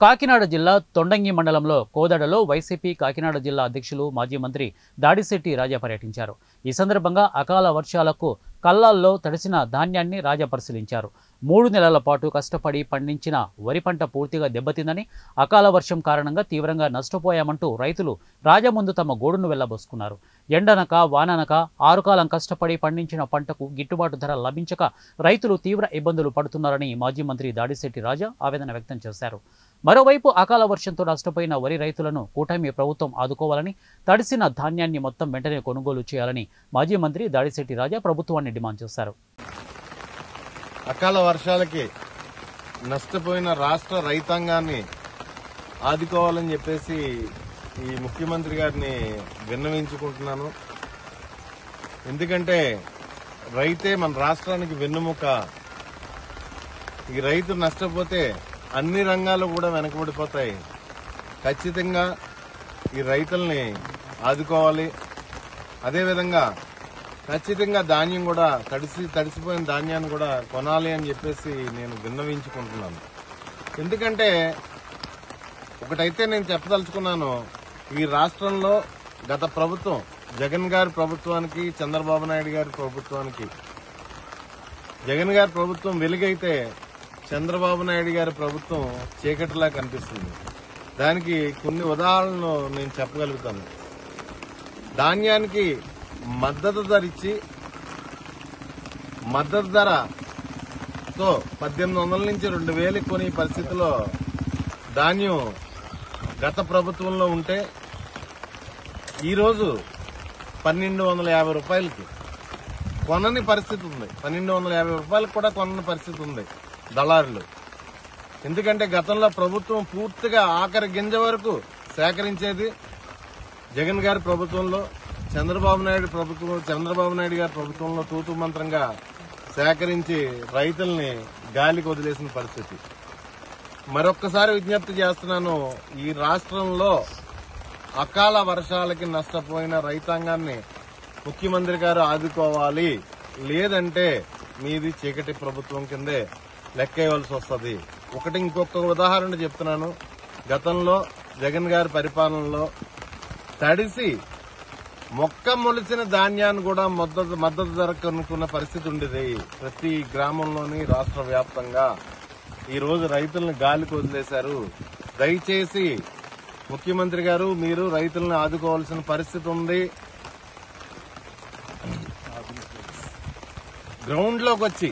కాకినాడ జిల్లా తొండంగి మండలంలో కోదాడలో వైసీపీ కాకినాడ జిల్లా అధ్యక్షులు మాజీ మంత్రి దాడిశెట్టి రాజా పర్యటించారు. ఈ సందర్భంగా అకాల వర్షాలకు కల్లాల్లో తడిసిన ధాన్యాన్ని రాజా పరిశీలించారు. 3 నెలల పాటు కష్టపడి పండించిన వరి పంట పూర్తిగా దెబ్బతిందని, అకాల వర్షం కారణంగా తీవ్రంగా నష్టపోయామంటూ రైతులు రాజా ముందు తమ గోడును వెళ్లబోసుకున్నారు. ఎండనక వాననక 6 కాలం కష్టపడి పండించిన పంటకు గిట్టుబాటు ధర లభించక రైతులు తీవ్ర ఇబ్బందులు పడుతున్నారని మాజీ మంత్రి దాడిశెట్టి రాజా ఆవేదన వ్యక్తం చేశారు. మరోవైపు అకాల వర్షంతో నష్టపోయిన వరి రైతులను కూటమి ప్రభుత్వం ఆదుకోవాలని, తడిసిన ధాన్యాన్ని మొత్తం వెంటనే కొనుగోలు చేయాలని మాజీ మంత్రి దాడిశెట్టి రాజా ప్రభుత్వాన్ని డిమాండ్ చేశారు. అకాల వర్షాలకి నష్టపోయిన రాష్ట్ర రైతాంగాన్ని ఆదుకోవాలని చెప్పేసి ఈ ముఖ్యమంత్రి గారిని విన్నవించుకుంటున్నాను. ఎందుకంటే రైతే మన రాష్ట్రానికి వెన్నుముక. ఈ రైతు నష్టపోతే అన్ని రంగాలు కూడా వెనకబడిపోతాయి. ఖచ్చితంగా ఈ రైతుల్ని ఆదుకోవాలి. అదేవిధంగా ఖచ్చితంగా ధాన్యం కూడా తడిసిపోయిన ధాన్యాన్ని కూడా కొనాలి అని చెప్పేసి నేను విన్నవించుకుంటున్నాను. ఎందుకంటే ఒకటైతే నేను చెప్పదలుచుకున్నాను, ఈ రాష్ట్రంలో గత ప్రభుత్వం జగన్ గారి ప్రభుత్వానికి, చంద్రబాబు నాయుడు గారి ప్రభుత్వానికి, జగన్ గారి ప్రభుత్వం వెలుగైతే చంద్రబాబు నాయుడు గారి ప్రభుత్వం చీకటిలా కనిపిస్తుంది. దానికి కొన్ని ఉదాహరణలు నేను చెప్పగలుగుతాను. ధాన్యానికి మద్దతు ధర ఇచ్చి, మద్దతు ధరతో 1800 నుంచి 2000 కొనే పరిస్థితిలో ధాన్యం గత ప్రభుత్వంలో ఉంటే ఈరోజు 1250 రూపాయలకి కొనని పరిస్థితి ఉంది. 1250 రూపాయలకు కూడా కొనని పరిస్థితి ఉంది దళారులు. ఎందుకంటే గతంలో ప్రభుత్వం పూర్తిగా ఆఖరి గింజ వరకు సేకరించేది. జగన్ గారి ప్రభుత్వంలో, చంద్రబాబు నాయుడు గారి ప్రభుత్వంలో తూతు మంత్రంగా సేకరించి రైతుల్ని గాలికి వదిలేసిన పరిస్థితి. మరొక్కసారి విజ్ఞప్తి చేస్తున్నాను, ఈ రాష్ట్రంలో అకాల వర్షాలకి నష్టపోయిన రైతాంగాన్ని ముఖ్యమంత్రి గారు ఆదుకోవాలి. లేదంటే మీది చీకటి ప్రభుత్వం కిందే లెక్కేయవలసి వస్తుంది. ఇంకొక ఉదాహరణ చెప్తున్నాను. గతంలో జగన్ గారి పరిపాలనలో తడిసి మొక్క మొలిచిన ధాన్యాన్ని కూడా మద్దతు ధర కొనుక్కున్న పరిస్థితి ఉండేది ప్రతి గ్రామంలోని రాష్ట్ర వ్యాప్తంగా. ఈ రోజు రైతులను గాలికి వదిలేశారు. దయచేసి ముఖ్యమంత్రి గారు, మీరు రైతులను ఆదుకోవాల్సిన పరిస్థితి ఉంది. గ్రౌండ్ లోకి వచ్చి